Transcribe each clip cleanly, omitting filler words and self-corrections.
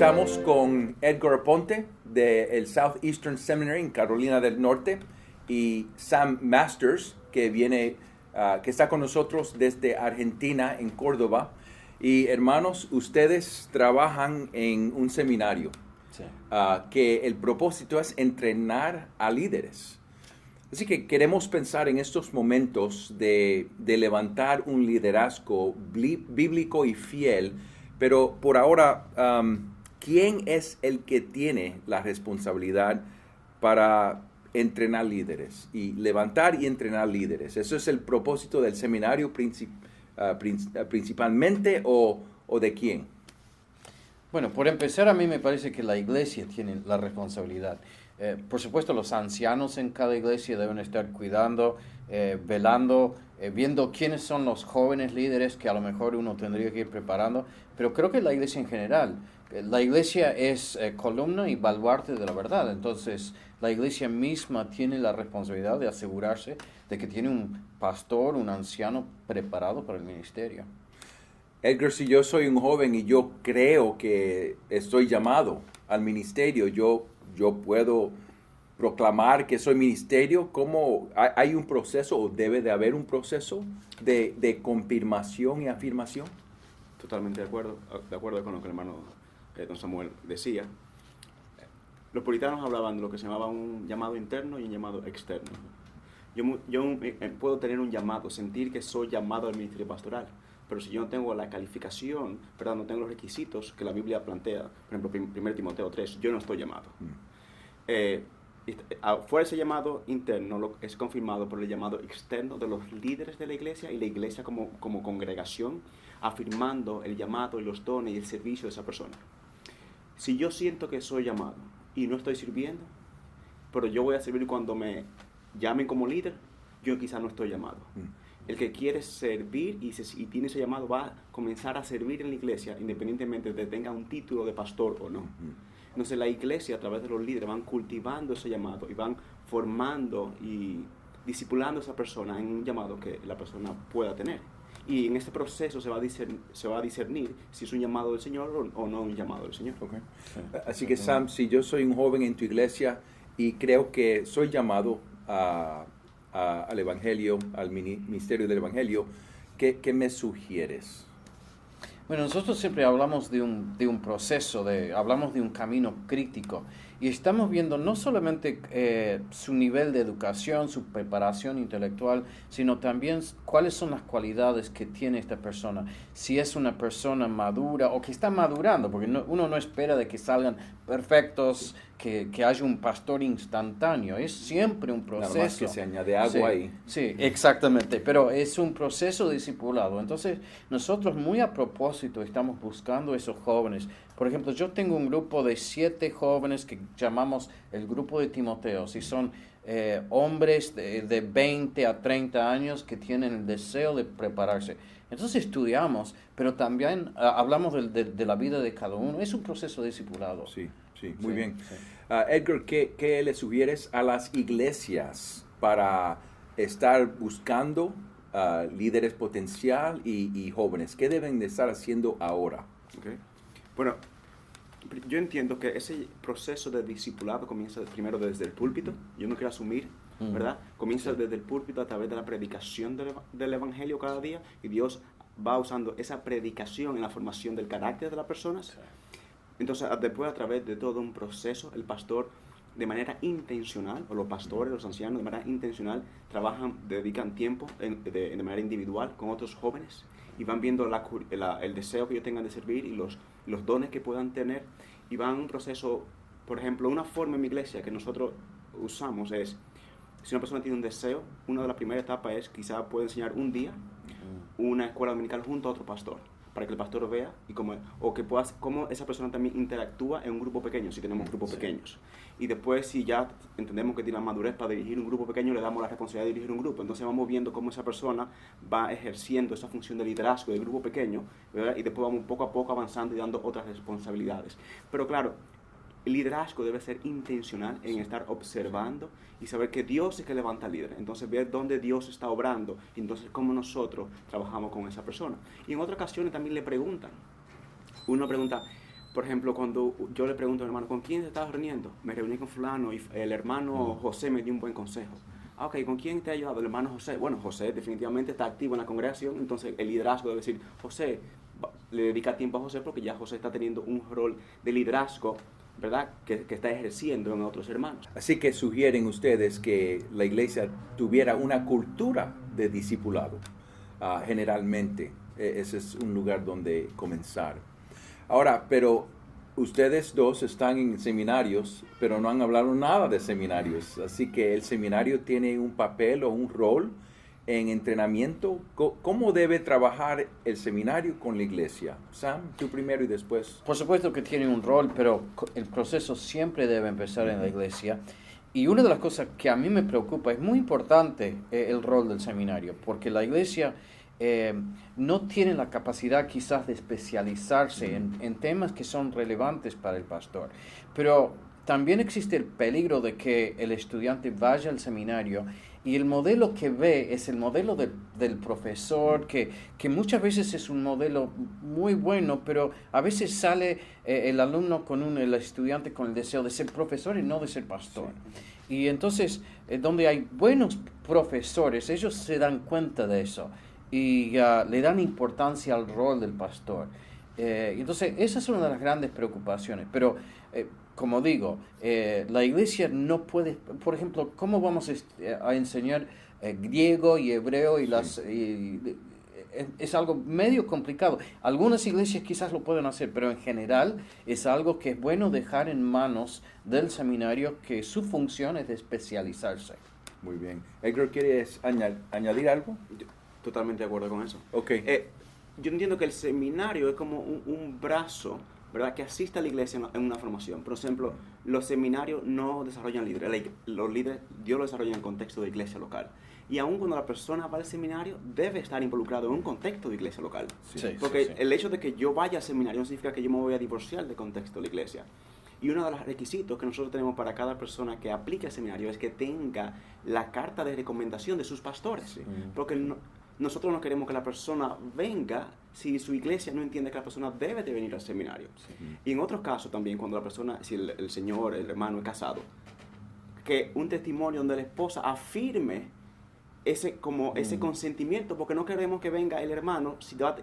estamos con Edgar Aponte del Southeastern Seminary en Carolina del Norte y Sam Masters, que está con nosotros desde Argentina, en Córdoba. Y hermanos, ustedes trabajan en un seminario que el propósito es entrenar a líderes. Así que queremos pensar en estos momentos de levantar un liderazgo bíblico y fiel, pero por ahora, ¿quién es el que tiene la responsabilidad para entrenar líderes y levantar y entrenar líderes? ¿Eso es el propósito del seminario principalmente o de quién? Bueno, por empezar, a mí me parece que la iglesia tiene la responsabilidad. Por supuesto, los ancianos en cada iglesia deben estar cuidando, velando, viendo quiénes son los jóvenes líderes que a lo mejor uno tendría que ir preparando, pero creo que la iglesia en general, la iglesia es columna y baluarte de la verdad, entonces la iglesia misma tiene la responsabilidad de asegurarse de que tiene un pastor, un anciano preparado para el ministerio. Edgar, si yo soy un joven y yo creo que estoy llamado al ministerio, yo puedo proclamar que soy ministerio. ¿Cómo hay un proceso o debe de haber un proceso de confirmación y afirmación? Totalmente de acuerdo con lo que el hermano don Samuel decía. Los puritanos hablaban de lo que se llamaba un llamado interno y un llamado externo. Yo puedo tener un llamado, sentir que soy llamado al ministerio pastoral, pero si yo no tengo la calificación, ¿verdad? No tengo los requisitos que la Biblia plantea, por ejemplo, 1 Timoteo 3, yo no estoy llamado. Fuera ese llamado interno es confirmado por el llamado externo de los líderes de la iglesia y la iglesia como congregación, afirmando el llamado y los dones y el servicio de esa persona. Si yo siento que soy llamado y no estoy sirviendo, pero yo voy a servir cuando me llamen como líder, yo quizás no estoy llamado. El que quiere servir y tiene ese llamado va a comenzar a servir en la iglesia independientemente de que tenga un título de pastor o no. Entonces la iglesia a través de los líderes van cultivando ese llamado y van formando y discipulando a esa persona en un llamado que la persona pueda tener. Y en este proceso se va a discernir si es un llamado del Señor o no un llamado del Señor. Okay. Así que Sam, si yo soy un joven en tu iglesia y creo que soy llamado al Evangelio, al ministerio del Evangelio, ¿qué me sugieres? Bueno, nosotros siempre hablamos de un proceso, hablamos de un camino crítico y estamos viendo no solamente su nivel de educación, su preparación intelectual, sino también cuáles son las cualidades que tiene esta persona. Si es una persona madura o que está madurando, porque uno no espera de que salgan perfectos, que haya un pastor instantáneo. Es siempre un proceso. Nada más que se añade agua ahí. Sí, exactamente, pero es un proceso discipulado. Entonces, nosotros muy a propósito estamos buscando esos jóvenes. Por ejemplo, yo tengo un grupo de 7 jóvenes que llamamos el grupo de Timoteos y son hombres de 20 a 30 años que tienen el deseo de prepararse. Entonces estudiamos, pero también hablamos de la vida de cada uno. Es un proceso discipulado. Sí, muy bien. Sí. Edgar, ¿qué le sugieres a las iglesias para estar buscando líderes potencial y jóvenes? ¿Qué deben de estar haciendo ahora? Okay. Bueno, yo entiendo que ese proceso de discipulado comienza primero desde el púlpito. Yo no quiero asumir, ¿verdad? Comienza desde el púlpito a través de la predicación del Evangelio cada día, y Dios va usando esa predicación en la formación del carácter de las personas. Entonces, después a través de todo un proceso, el pastor de manera intencional, o los pastores, los ancianos de manera intencional, dedican tiempo de manera individual con otros jóvenes y van viendo el deseo que ellos tengan de servir y los dones que puedan tener, y van un proceso. Por ejemplo, una forma en mi iglesia que nosotros usamos es, si una persona tiene un deseo, una de las primeras etapas es quizá puede enseñar un día una escuela dominical junto a otro pastor, para que el pastor vea y cómo esa persona también interactúa en un grupo pequeño, si tenemos grupos pequeños. Y después, si ya entendemos que tiene la madurez para dirigir un grupo pequeño, le damos la responsabilidad de dirigir un grupo. Entonces vamos viendo cómo esa persona va ejerciendo esa función de liderazgo del grupo pequeño, ¿verdad? Y después vamos poco a poco avanzando y dando otras responsabilidades. Pero claro, el liderazgo debe ser intencional en estar observando y saber que Dios es que levanta líderes. Entonces ver dónde Dios está obrando y entonces cómo nosotros trabajamos con esa persona. Y en otras ocasiones también le preguntan. Uno pregunta, Por ejemplo, cuando yo le pregunto al hermano, ¿con quién te estabas reuniendo? Me reuní con fulano y el hermano José me dio un buen consejo. Ah, ok, ¿con quién te ha ayudado? El hermano José. Bueno, José definitivamente está activo en la congregación, entonces el liderazgo debe decir, José, le dedica tiempo a José porque ya José está teniendo un rol de liderazgo, ¿verdad? Que está ejerciendo en otros hermanos. Así que sugieren ustedes que la iglesia tuviera una cultura de discipulado, generalmente. Ese es un lugar donde comenzar. Ahora, pero ustedes dos están en seminarios, pero no han hablado nada de seminarios. Así que el seminario tiene un papel o un rol en entrenamiento. ¿Cómo debe trabajar el seminario con la iglesia? Sam, tú primero y después. Por supuesto que tiene un rol, pero el proceso siempre debe empezar en la iglesia. Y una de las cosas que a mí me preocupa, es muy importante el rol del seminario, porque la iglesia no tiene la capacidad quizás de especializarse en temas que son relevantes para el pastor. Pero también existe el peligro de que el estudiante vaya al seminario y el modelo que ve es el modelo del profesor, que muchas veces es un modelo muy bueno, pero a veces sale el alumno el estudiante con el deseo de ser profesor y no de ser pastor. Sí. Y entonces, donde hay buenos profesores, ellos se dan cuenta de eso y le dan importancia al rol del pastor. Entonces, esa es una de las grandes preocupaciones. Pero, como digo, la iglesia no puede, por ejemplo, ¿cómo vamos a enseñar griego y hebreo? Es algo medio complicado. Algunas iglesias quizás lo pueden hacer, pero en general es algo que es bueno dejar en manos del seminario, que su función es de especializarse. Muy bien. Edgar, ¿quieres añadir algo? Totalmente de acuerdo con eso. Okay. Yo entiendo que el seminario es como un brazo, ¿verdad?, que asiste a la iglesia en una formación. Por ejemplo, los seminarios no desarrollan líderes. Los líderes Dios los desarrolla en el contexto de iglesia local. Y aun cuando la persona va al seminario, debe estar involucrado en un contexto de iglesia local. Sí, porque sí. El hecho de que yo vaya al seminario no significa que yo me voy a divorciar del contexto de la iglesia. Y uno de los requisitos que nosotros tenemos para cada persona que aplique al seminario es que tenga la carta de recomendación de sus pastores. Sí. Porque nosotros no queremos que la persona venga si su iglesia no entiende que la persona debe de venir al seminario. Sí. Y en otros casos también, cuando la persona, si el señor, el hermano es casado, que un testimonio donde la esposa afirme ese consentimiento, porque no queremos que venga el hermano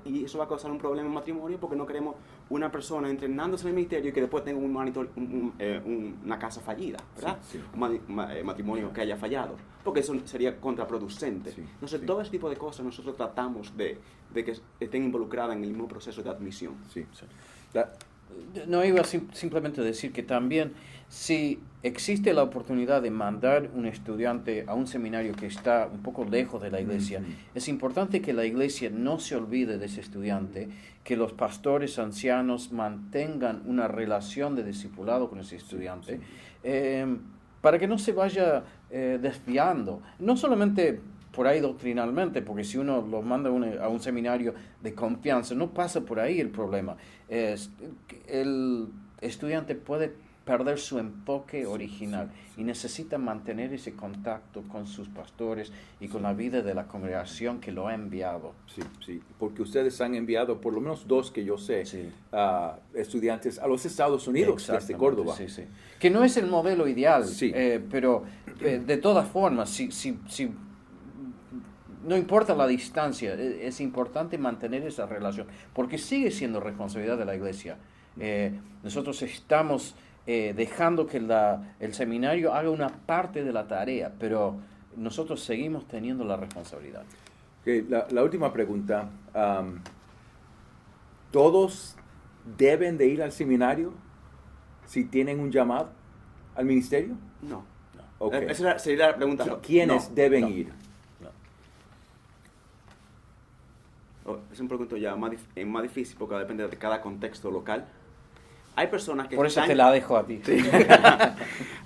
y eso va a causar un problema en matrimonio, porque no queremos una persona entrenándose en el ministerio y que después tenga una casa fallida, ¿verdad? Sí, sí. Un matrimonio que haya fallado, porque eso sería contraproducente. Sí, entonces, sí, todo ese tipo de cosas nosotros tratamos de que estén involucradas en el mismo proceso de admisión. Sí. Sí. No, iba simplemente a decir que también, si existe la oportunidad de mandar un estudiante a un seminario que está un poco lejos de la iglesia, es importante que la iglesia no se olvide de ese estudiante, que los pastores ancianos mantengan una relación de discipulado con ese estudiante, para que no se vaya desviando, no solamente por ahí doctrinalmente, porque si uno lo manda a un seminario de confianza, no pasa por ahí el problema. El estudiante puede perder su enfoque original y necesita mantener ese contacto con sus pastores y con la vida de la congregación que lo ha enviado. Sí, sí, porque ustedes han enviado por lo menos 2 que yo sé, sí, estudiantes a los Estados Unidos, desde Córdoba. Sí, sí. Que no es el modelo ideal, sí, pero de todas formas, si no importa la distancia, es importante mantener esa relación, porque sigue siendo responsabilidad de la iglesia. Nosotros estamos dejando que el seminario haga una parte de la tarea, pero nosotros seguimos teniendo la responsabilidad. Okay, la última pregunta. ¿Todos deben de ir al seminario si tienen un llamado al ministerio? No. Okay. Esa sería la pregunta. ¿Quiénes deben ir? Es un pregunta ya más difícil porque depende de cada contexto local. Hay personas que Por eso te la dejo a ti. Sí.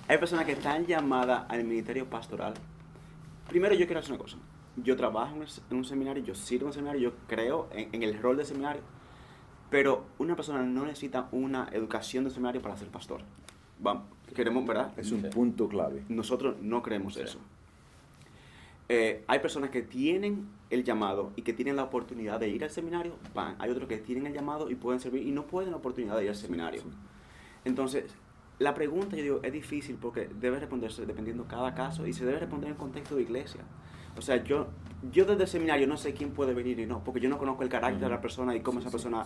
Hay personas que están llamadas al ministerio pastoral. Primero yo quiero hacer una cosa. Yo trabajo en un seminario, yo sirvo en un seminario, yo creo en el rol del seminario, pero una persona no necesita una educación de seminario para ser pastor. Queremos, ¿verdad? Es un punto clave. Nosotros no creemos eso. hay personas que tienen el llamado y que tienen la oportunidad de ir al seminario, van. Hay otros que tienen el llamado y pueden servir y no pueden la oportunidad de ir al seminario. Sí. Entonces, la pregunta, yo digo, es difícil porque debe responderse dependiendo cada caso y se debe responder en el contexto de iglesia. O sea, yo desde el seminario no sé quién puede venir y no, porque yo no conozco el carácter de la persona y cómo esa persona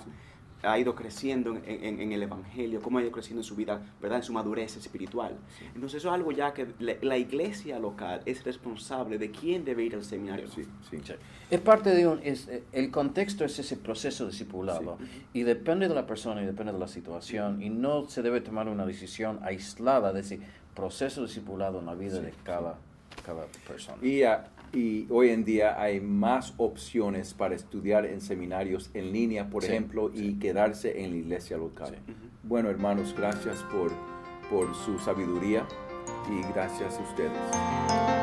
ha ido creciendo en el evangelio, cómo ha ido creciendo en su vida, ¿verdad? En su madurez espiritual. Entonces, eso es algo ya que la iglesia local es responsable de quién debe ir al seminario. Sí, sí. Sí. Es parte de el contexto es ese proceso discipulado y depende de la persona y depende de la situación y no se debe tomar una decisión aislada de ese proceso discipulado en la vida de cada persona. Y hoy en día hay más opciones para estudiar en seminarios en línea, por ejemplo, y quedarse en la iglesia local. Sí. Bueno, hermanos, gracias por su sabiduría y gracias a ustedes.